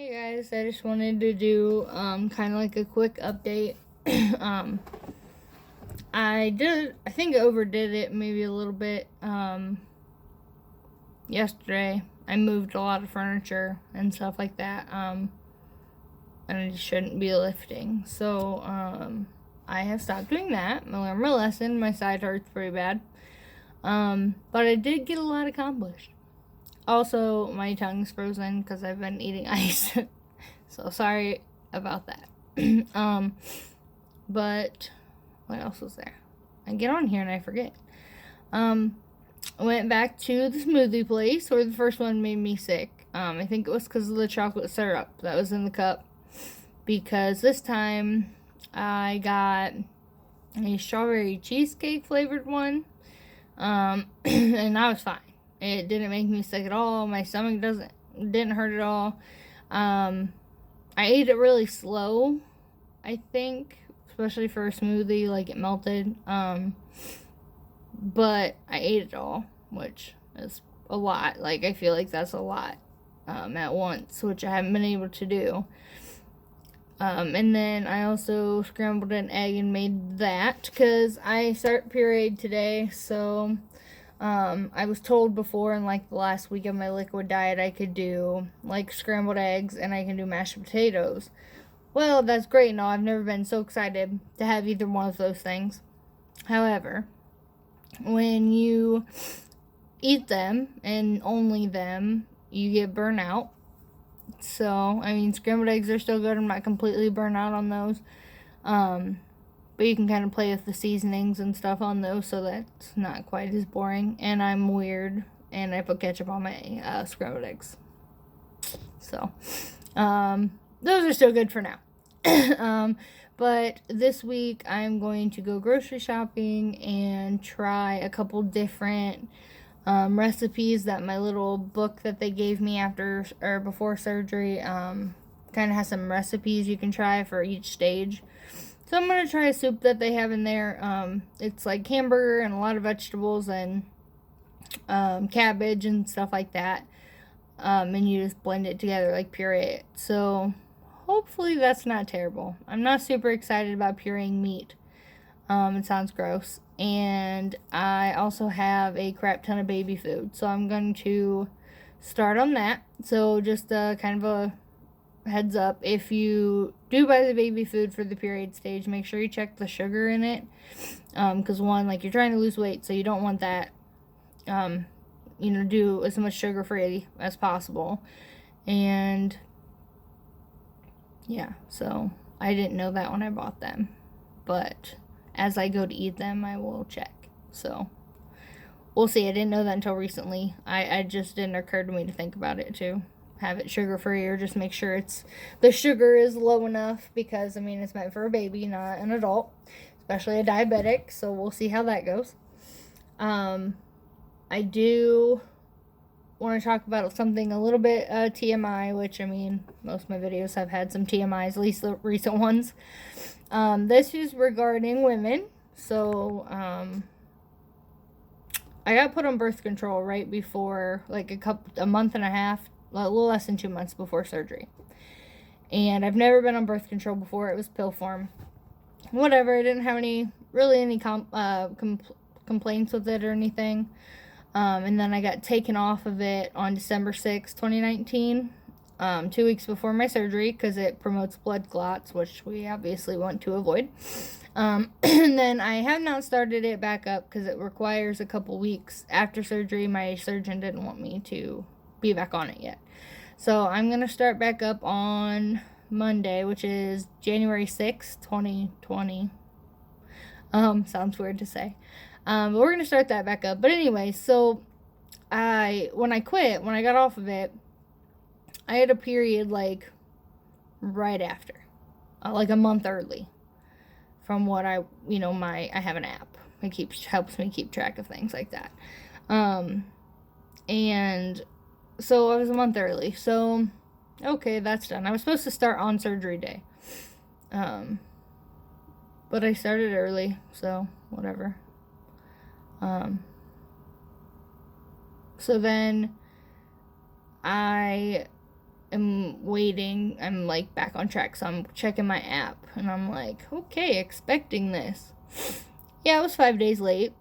Hey guys, I just wanted to do kind of like a quick update. um, I think I overdid it maybe a little bit. Yesterday I moved a lot of furniture and stuff like that. And I shouldn't be lifting, so I have stopped doing that. I learned my lesson. My side hurts pretty bad. But I did get a lot accomplished. Also, my tongue's frozen because I've been eating ice. So sorry about that. um, but what else was there? I get on here and I forget. I went back to the smoothie place where the first one made me sick. I think it was because of the chocolate syrup that was in the cup. Because this time I got a strawberry cheesecake flavored one. And I was fine. It didn't make me sick at all. My stomach didn't hurt at all. I ate it really slow, I think, especially for a smoothie, like it melted. But I ate it all, which is a lot. Like, I feel like that's a lot at once, which I haven't been able to do. And then I also scrambled an egg and made that because I start period today. So I was told before in like the last week of my liquid diet I could do like scrambled eggs and I can do mashed potatoes. Well, that's great and all. I've never been so excited to have either one of those things. However, when you eat them and only them, you get burnout. So, I mean, scrambled eggs are still good. I'm not completely burnt out on those. But you can kind of play with the seasonings and stuff on those so that's not quite as boring. And I'm weird and I put ketchup on my scrambled eggs. So, those are still good for now. But this week I'm going to go grocery shopping and try a couple different recipes that my little book that they gave me after or before surgery kind of has some recipes you can try for each stage. So I'm going to try a soup that they have in there. It's like hamburger and a lot of vegetables and cabbage and stuff like that. And you just blend it together like puree it. So hopefully that's not terrible. I'm not super excited about pureeing meat. It sounds gross. And I also have a crap ton of baby food. So I'm going to start on that. So just kind of a heads up. If you do buy the baby food for the period stage, make sure you check the sugar in it. Because one, like you're trying to lose weight, so you don't want that. Do as much sugar free as possible. And yeah, so I didn't know that when I bought them. But as I go to eat them, I will check. So we'll see. I didn't know that until recently. I just didn't occur to me to think about it to have it sugar free or just make sure the sugar is low enough because I mean it's meant for a baby, not an adult, especially a diabetic. So we'll see how that goes. I do want to talk about something a little bit TMI, which I mean most of my videos have had some TMIs, at least the recent ones. This is regarding women. So I got put on birth control right before, like a month and a half, a little less than 2 months before surgery. And I've never been on birth control before. It was pill form. Whatever. I didn't have any complaints with it or anything. And then I got taken off of it on December 6, 2019, 2 weeks before my surgery because it promotes blood clots, which we obviously want to avoid. And then I have not started it back up because it requires a couple weeks after surgery. My surgeon didn't want me to be back on it yet. So I'm going to start back up on Monday, which is January 6th, 2020. Sounds weird to say. But we're going to start that back up. But anyway, so when I got off of it, I had a period like right after, like a month early from what I have an app. It helps me keep track of things like that. And so I was a month early. So, okay, that's done. I was supposed to start on surgery day. But I started early, so whatever. So then I am waiting. I'm like back on track, so I'm checking my app and I'm like, okay, expecting this. Yeah, it was 5 days late.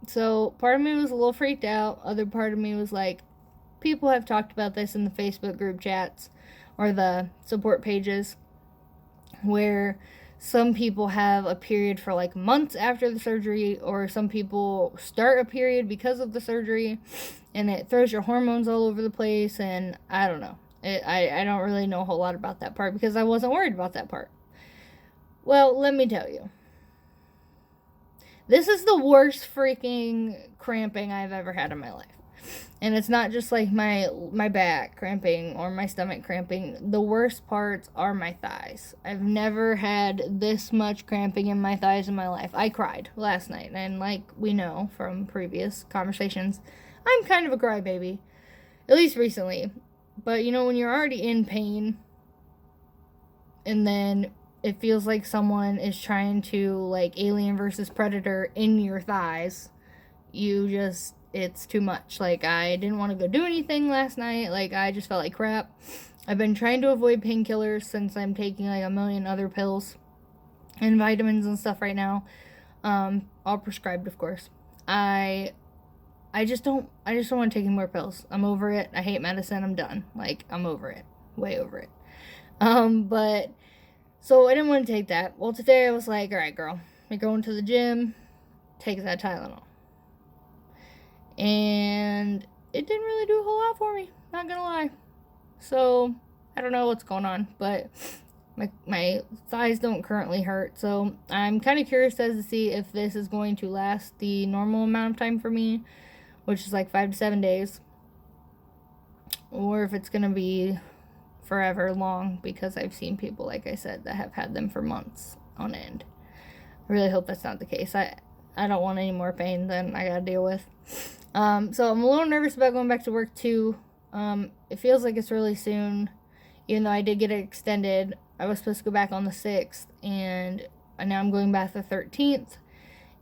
So part of me was a little freaked out. Other part of me was like, people have talked about this in the Facebook group chats or the support pages where some people have a period for like months after the surgery, or some people start a period because of the surgery, and it throws your hormones all over the place. And I don't know. I don't really know a whole lot about that part because I wasn't worried about that part. Well, let me tell you. This is the worst freaking cramping I've ever had in my life. And it's not just like my back cramping or my stomach cramping. The worst parts are my thighs. I've never had this much cramping in my thighs in my life. I cried last night. And like we know from previous conversations, I'm kind of a crybaby. At least recently. But you know, when you're already in pain and then it feels like someone is trying to like Alien versus Predator in your thighs, it's too much. Like, I didn't want to go do anything last night. Like, I just felt like crap. I've been trying to avoid painkillers since I'm taking like a million other pills and vitamins and stuff right now. All prescribed, of course. I just don't want to take any more pills. I'm over it. I hate medicine. I'm done. Like, I'm over it. Way over it. But so I didn't want to take that. Well, today I was like, all right, girl, you're going to the gym. Take that Tylenol. And it didn't really do a whole lot for me. Not gonna lie. So I don't know what's going on, but my thighs don't currently hurt. So I'm kind of curious as to see if this is going to last the normal amount of time for me, which is like 5 to 7 days, or if it's gonna be forever long, because I've seen people, like I said, that have had them for months on end. I really hope that's not the case. I don't want any more pain than I gotta deal with. So I'm a little nervous about going back to work too. It feels like it's really soon, even though I did get it extended. I was supposed to go back on the 6th, and now I'm going back the 13th,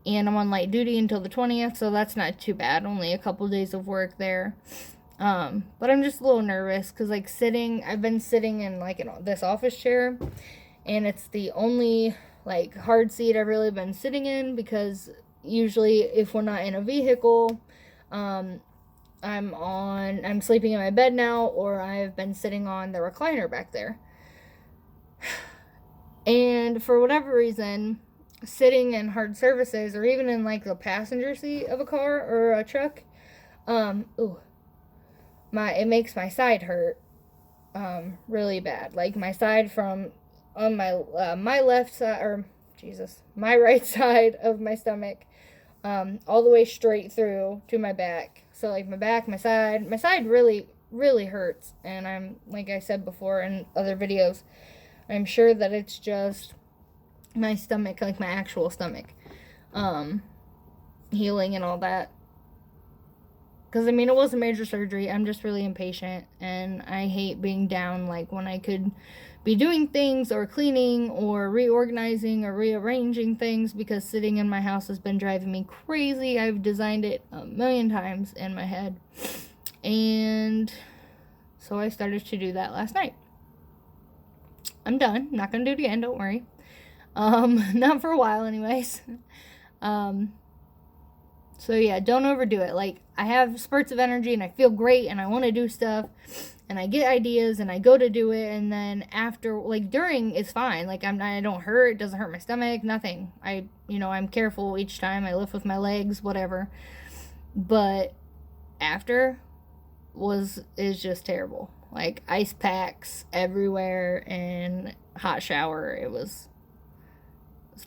and I'm on light duty until the 20th, so that's not too bad. Only a couple days of work there. But I'm just a little nervous because like I've been sitting in like this office chair, and it's the only like hard seat I've really been sitting in, because usually if we're not in a vehicle, I'm sleeping in my bed now, or I've been sitting on the recliner back there. And for whatever reason, sitting in hard surfaces, or even in like the passenger seat of a car or a truck, it makes my side hurt really bad. Like my side from on my left side, or my right side of my stomach, all the way straight through to my back. So like my back, my side really, really hurts. And I'm, like I said before in other videos, I'm sure that it's just my stomach, like my actual stomach, healing and all that. Because, I mean, it was a major surgery. I'm just really impatient, and I hate being down, like, when I could be doing things or cleaning or reorganizing or rearranging things, because sitting in my house has been driving me crazy. I've designed it a million times in my head. And so I started to do that last night. I'm done. I'm not going to do it again, don't worry. Not for a while, anyways. So yeah, don't overdo it. Like, I have spurts of energy and I feel great and I want to do stuff and I get ideas and I go to do it, and then after, like, during it's fine. Like, I don't hurt, it doesn't hurt my stomach, nothing. I'm careful each time. I lift with my legs, whatever. But after is just terrible. Like, ice packs everywhere and hot shower. It's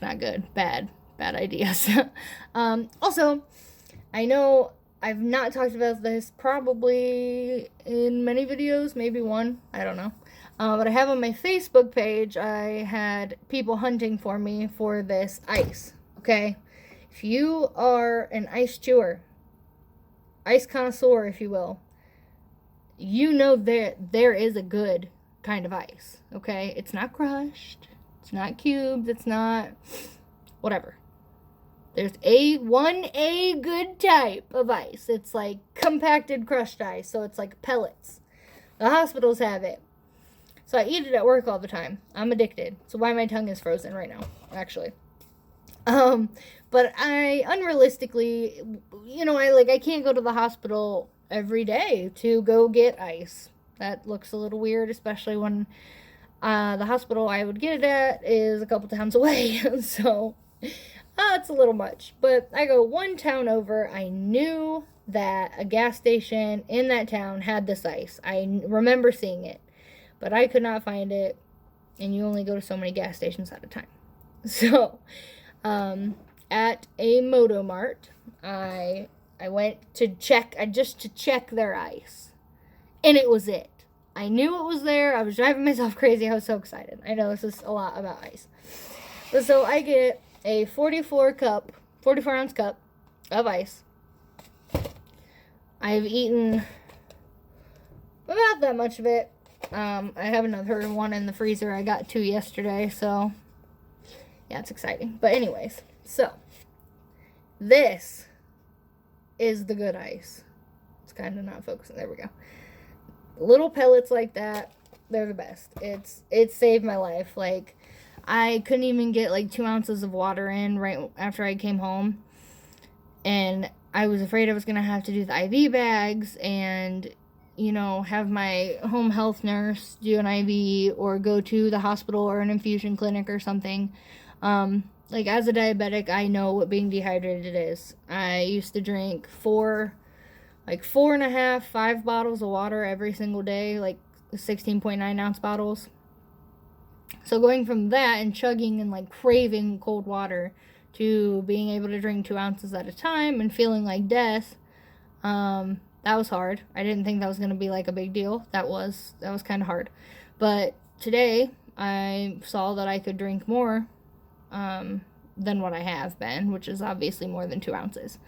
not good. Bad ideas. Also, I know I've not talked about this probably in many videos, maybe one, I don't know. But I have on my Facebook page, I had people hunting for me for this ice, okay? If you are an ice chewer, ice connoisseur, if you will, you know there is a good kind of ice, okay? It's not crushed, it's not cubed, it's not whatever. There's one good type of ice. It's like compacted crushed ice, so it's like pellets. The hospitals have it. So I eat it at work all the time. I'm addicted. So why my tongue is frozen right now, actually. But I unrealistically, I can't go to the hospital every day to go get ice. That looks a little weird, especially when the hospital I would get it at is a couple towns away. So it's a little much. But I go one town over. I knew that a gas station in that town had this ice. I remember seeing it, but I could not find it. And you only go to so many gas stations at a time. So, at a Motomart, I went to check, just to check their ice, and it was it. I knew it was there. I was driving myself crazy. I was so excited. I know this is a lot about ice. But so I get a 44 ounce cup of ice. I've eaten about that much of it. I have another one in the freezer. I got 2 yesterday, so yeah, it's exciting. But anyways, so this is the good ice. It's kind of not focusing. There we go. Little pellets like that, they're the best. It saved my life. Like, I couldn't even get like 2 ounces of water in right after I came home, and I was afraid I was gonna have to do the IV bags and have my home health nurse do an IV or go to the hospital or an infusion clinic or something. Like, as a diabetic, I know what being dehydrated is. I used to drink 4.5, 5 bottles of water every single day, like 16.9 ounce bottles. So going from that and chugging and like craving cold water to being able to drink 2 ounces at a time and feeling like death, that was hard. I didn't think that was going to be like a big deal. That was kind of hard. But today I saw that I could drink more than what I have been, which is obviously more than 2 ounces.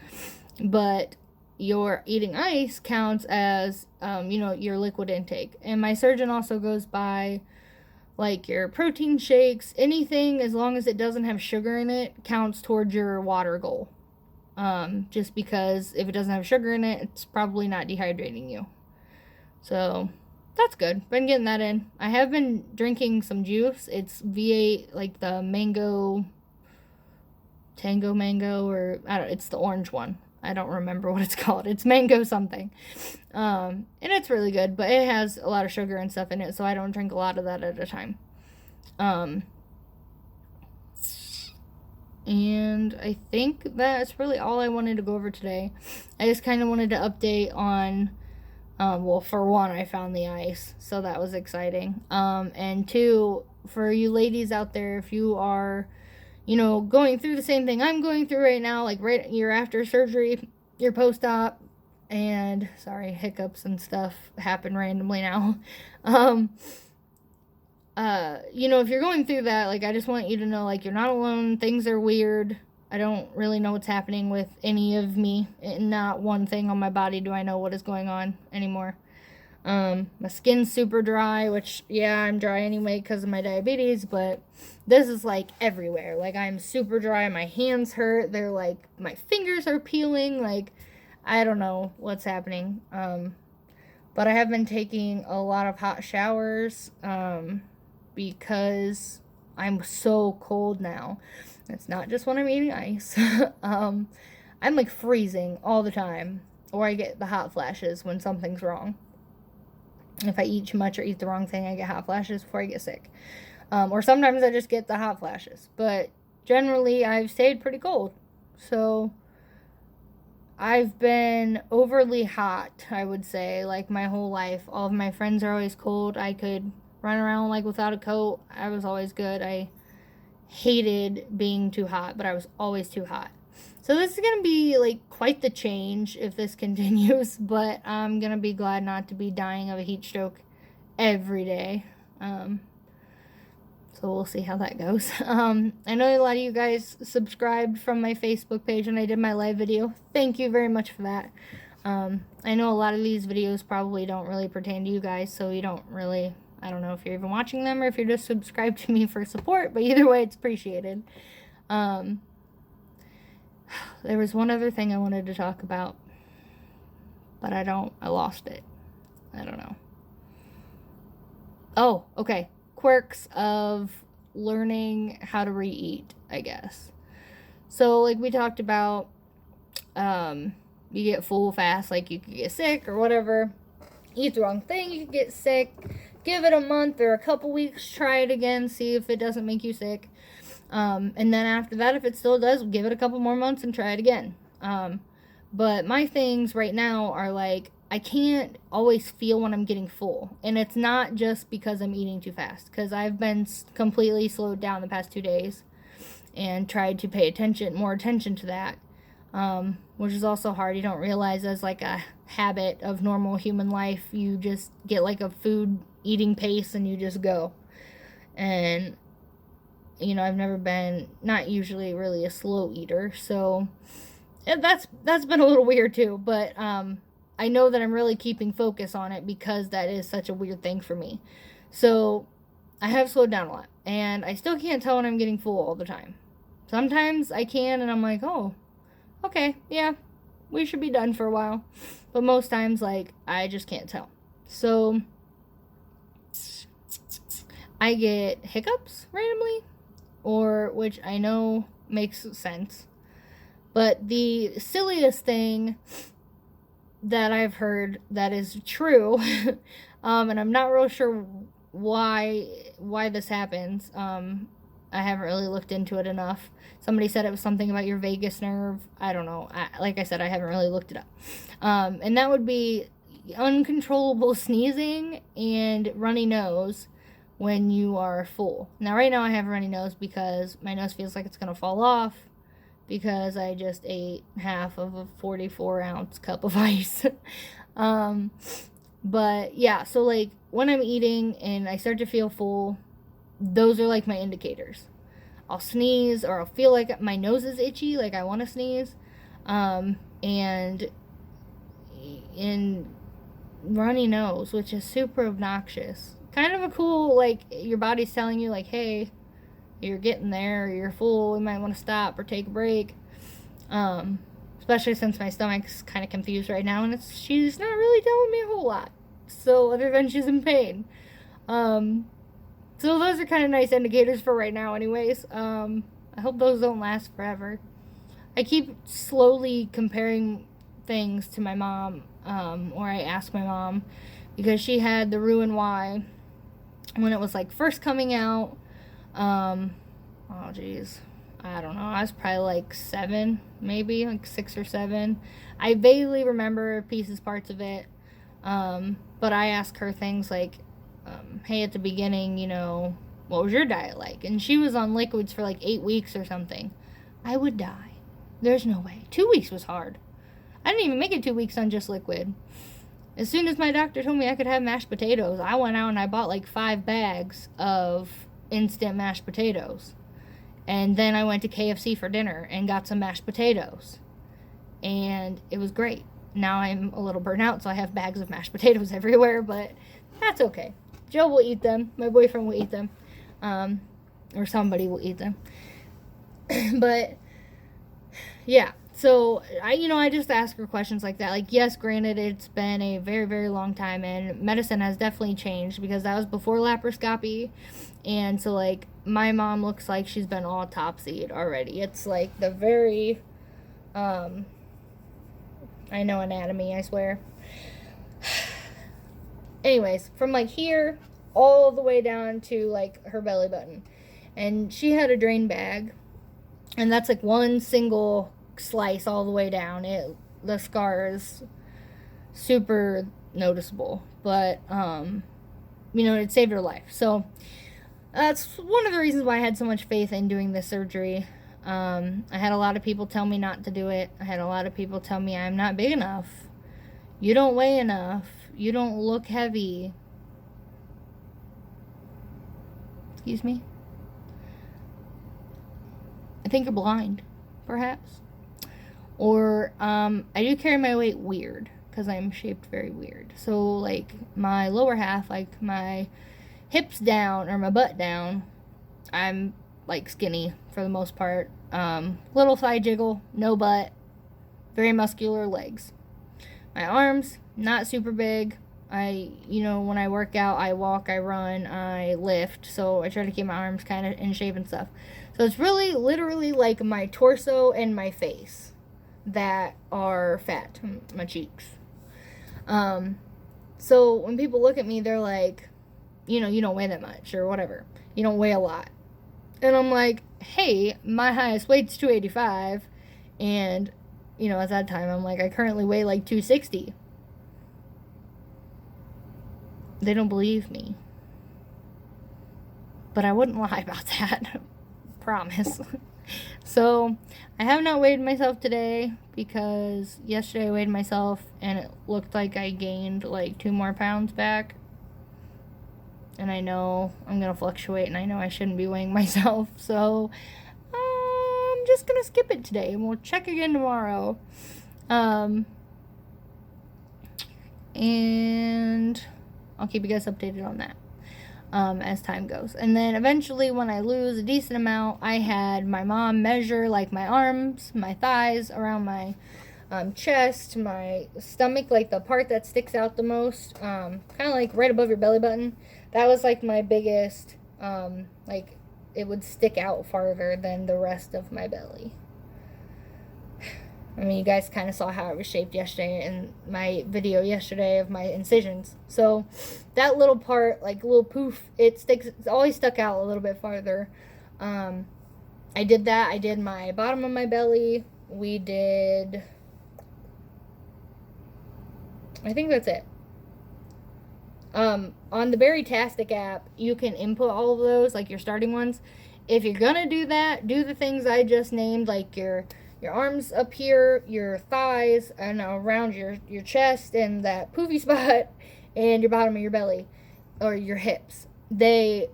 But your eating ice counts as, your liquid intake. And my surgeon also goes by, like, your protein shakes, anything, as long as it doesn't have sugar in it, counts towards your water goal. Just because if it doesn't have sugar in it, it's probably not dehydrating you. So that's good. Been getting that in. I have been drinking some juice. It's V8, like the Tango mango, or it's the orange one. I don't remember what it's called. It's mango something. And it's really good, but it has a lot of sugar and stuff in it, so I don't drink a lot of that at a time. And I think that's really all I wanted to go over today. I just kind of wanted to update on, for one, I found the ice, so that was exciting. And two, for you ladies out there, if you are, going through the same thing I'm going through right now, like right year after surgery, your post-op, and sorry, hiccups and stuff happen randomly now. If you're going through that, like, I just want you to know, like, you're not alone. Things are weird. I don't really know what's happening with any of me. Not one thing on my body do I know what is going on anymore. My skin's super dry, which, yeah, I'm dry anyway because of my diabetes, but this is, like, everywhere. Like, I'm super dry. My hands hurt. They're, like, my fingers are peeling. Like, I don't know what's happening. But I have been taking a lot of hot showers, because I'm so cold now. It's not just when I'm eating ice. I'm like freezing all the time, or I get the hot flashes when something's wrong. If I eat too much or eat the wrong thing, I get hot flashes before I get sick. Or sometimes I just get the hot flashes. But generally, I've stayed pretty cold. So I've been overly hot, I would say, like my whole life. All of my friends are always cold. I could run around like without a coat. I was always good. I hated being too hot, but I was always too hot. So this is going to be like quite the change if this continues, but I'm going to be glad not to be dying of a heat stroke every day. So we'll see how that goes. I know a lot of you guys subscribed from my Facebook page when I did my live video. Thank you very much for that. I know a lot of these videos probably don't really pertain to you guys, so you don't really, I don't know if you're even watching them or if you're just subscribed to me for support, but either way, it's appreciated. There was one other thing I wanted to talk about, but I lost it. I don't know. Oh, okay. Quirks of learning how to re-eat, I guess. So, like we talked about, um, you get full fast, like you could get sick or whatever. Eat the wrong thing, you could get sick. Give it a month or a couple weeks, try it again, see if it doesn't make you sick. And then after that, if it still does, give it a couple more months and try it again. But my things right now are like, I can't always feel when I'm getting full. And it's not just because I'm eating too fast, because I've been completely slowed down the past 2 days and tried to pay more attention to that, which is also hard. You don't realize as like a habit of normal human life, you just get like a food eating pace and you just go. And I've never been, not usually really a slow eater, so that's been a little weird too. But I know that I'm really keeping focus on it because that is such a weird thing for me. So I have slowed down a lot, and I still can't tell when I'm getting full all the time. Sometimes I can, and I'm like, oh, okay, yeah, we should be done for a while. But most times, like, I just can't tell. So I get hiccups randomly, or which I know makes sense. But the silliest thing that I've heard that is true, and I'm not real sure why this happens. I haven't really looked into it enough. Somebody said it was something about your vagus nerve. I don't know. Like I said, I haven't really looked it up. And that would be uncontrollable sneezing and runny nose when you are full. Now, right now I have a runny nose because my nose feels like it's going to fall off because I just ate half of a 44-ounce cup of ice. But yeah, so like when I'm eating and I start to feel full, those are like my indicators. I'll sneeze or I'll feel like my nose is itchy, like I want to sneeze. And in runny nose, which is super obnoxious. Kind of a cool, like, your body's telling you, like, hey, you're getting there, or you're full, you might want to stop or take a break. Especially since my stomach's kind of confused right now, and she's not really telling me a whole lot. So, other than she's in pain. So those are kind of nice indicators for right now, anyways. I hope those don't last forever. I keep slowly comparing things to my mom, or I ask my mom, because she had the Roux-en-Y when it was like first coming out. Oh geez, I don't know. I was probably like 7, maybe like 6 or 7. I vaguely remember parts of it. But I ask her things like, hey, at the beginning, what was your diet like? And she was on liquids for like 8 weeks or something. I would die. There's no way. 2 weeks was hard. I didn't even make it 2 weeks on just liquid. As soon as my doctor told me I could have mashed potatoes, I went out and I bought like 5 bags of instant mashed potatoes. And then I went to KFC for dinner and got some mashed potatoes. And it was great. Now I'm a little burnt out, so I have bags of mashed potatoes everywhere, but that's okay. Joe will eat them. My boyfriend will eat them. Or somebody will eat them. But yeah, so I just ask her questions like that. Like, yes, granted, it's been a very, very long time, and medicine has definitely changed because that was before laparoscopy. And so, like, my mom looks like she's been autopsied already. It's like the very, I know anatomy, I swear. Anyways, from like here all the way down to like her belly button. And she had a drain bag, and that's like one single slice all the way down. The scar is super noticeable, but it saved her life. So that's one of the reasons why I had so much faith in doing this surgery. I had a lot of people tell me not to do it. I had a lot of people tell me I'm not big enough. You don't weigh enough. You don't look heavy. Excuse me? I think you're blind, perhaps. Or, I do carry my weight weird, because I'm shaped very weird. So, like, my lower half, like, my hips down, or my butt down, I'm, like, skinny, for the most part. Little thigh jiggle, no butt, very muscular legs. My arms, not super big. When I work out, I walk, I run, I lift. So I try to keep my arms kind of in shape and stuff. So it's really literally like my torso and my face that are fat, my cheeks. So when people look at me, they're like, you don't weigh that much or whatever. You don't weigh a lot. And I'm like, hey, my highest weight's 285. And, at that time, I'm like, I currently weigh like 260. They don't believe me. But I wouldn't lie about that. Promise. So, I have not weighed myself today because yesterday I weighed myself and it looked like I gained like 2 more pounds back. And I know I'm going to fluctuate and I know I shouldn't be weighing myself. So, I'm just going to skip it today and we'll check again tomorrow. And I'll keep you guys updated on that as time goes. And then eventually when I lose a decent amount, I had my mom measure like my arms, my thighs, around my chest, my stomach, like the part that sticks out the most, kind of like right above your belly button. That was like my biggest, like it would stick out farther than the rest of my belly. I mean, you guys kind of saw how it was shaped yesterday in my video yesterday of my incisions. So that little part, like little poof, it's always stuck out a little bit farther. I did that. I did my bottom of my belly. We did, I think that's it. On the Berrytastic app, you can input all of those, like your starting ones. If you're gonna do that, do the things I just named, like your arms up here, your thighs, and around your chest and that poofy spot, and your bottom of your belly, or your hips. They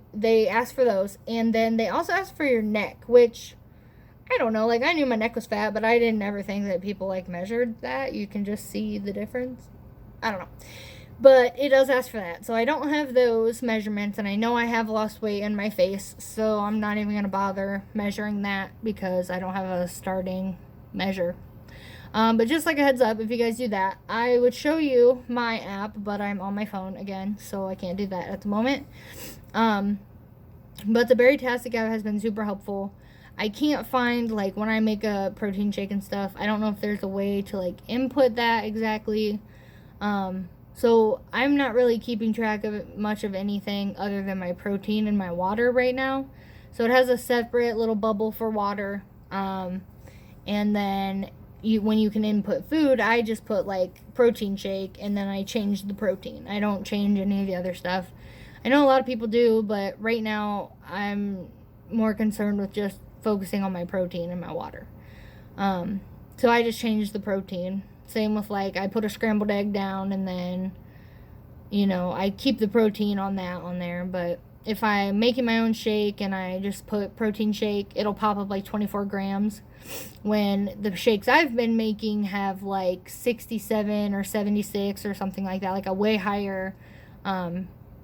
ask for those, and then they also ask for your neck, which, I don't know, like I knew my neck was fat, but I didn't ever think that people like measured that. You can just see the difference. I don't know. But it does ask for that. So I don't have those measurements, and I know I have lost weight in my face, so I'm not even going to bother measuring that because I don't have a starting measure. But just like a heads up, if you guys do that, I would show you my app, but I'm on my phone again, so I can't do that at the moment. But the Berrytastic app has been super helpful. I can't find, like, when I make a protein shake and stuff, I don't know if there's a way to, like, input that exactly. So I'm not really keeping track of much of anything other than my protein and my water right now. So it has a separate little bubble for water. And then when you can input food, I just put like protein shake and then I change the protein. I don't change any of the other stuff. I know a lot of people do, but right now I'm more concerned with just focusing on my protein and my water. So I just changed the protein. Same with, like, I put a scrambled egg down and then, I keep the protein on there. But if I'm making my own shake and I just put protein shake, it'll pop up like 24 grams. When the shakes I've been making have like 67 or 76 or something like that, like a way higher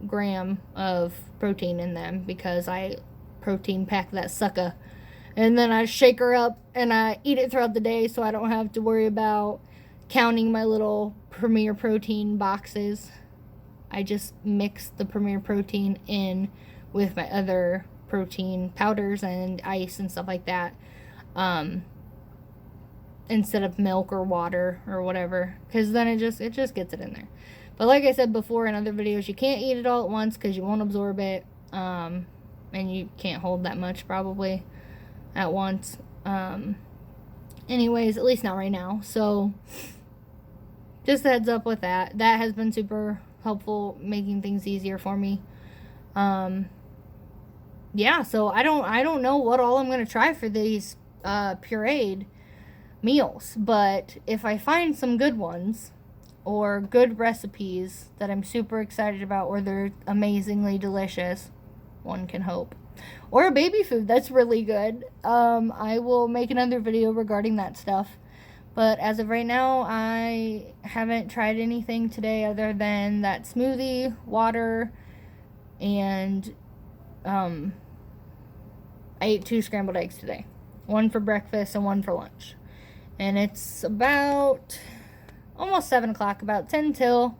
gram of protein in them because I protein pack that sucker. And then I shake her up and I eat it throughout the day so I don't have to worry about counting my little Premier Protein boxes. I just mix the Premier Protein in with my other protein powders and ice and stuff like that, instead of milk or water or whatever, because then it just gets it in there. But like I said before in other videos, you can't eat it all at once because you won't absorb it, and you can't hold that much probably at once. Anyways, at least not right now. So just a heads up with that. That has been super helpful, making things easier for me. Yeah, so I don't know what all I'm going to try for these pureed meals, but if I find some good ones or good recipes that I'm super excited about or they're amazingly delicious, one can hope, or a baby food that's really good, I will make another video regarding that stuff. But as of right now, I haven't tried anything today other than that smoothie, water, and I ate 2 scrambled eggs today. One for breakfast and one for lunch. And it's about almost 7 o'clock, about 10 till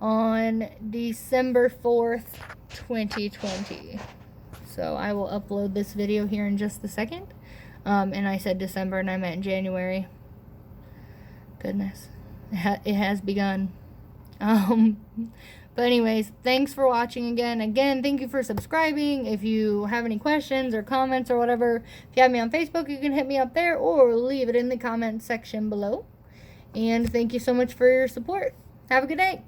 on December 4th, 2020. So I will upload this video here in just a second. And I said December and I meant January. Goodness. It has begun. But anyways, thanks for watching again. Again, thank you for subscribing. If you have any questions or comments or whatever, if you have me on Facebook, you can hit me up there or leave it in the comment section below. And thank you so much for your support. Have a good day.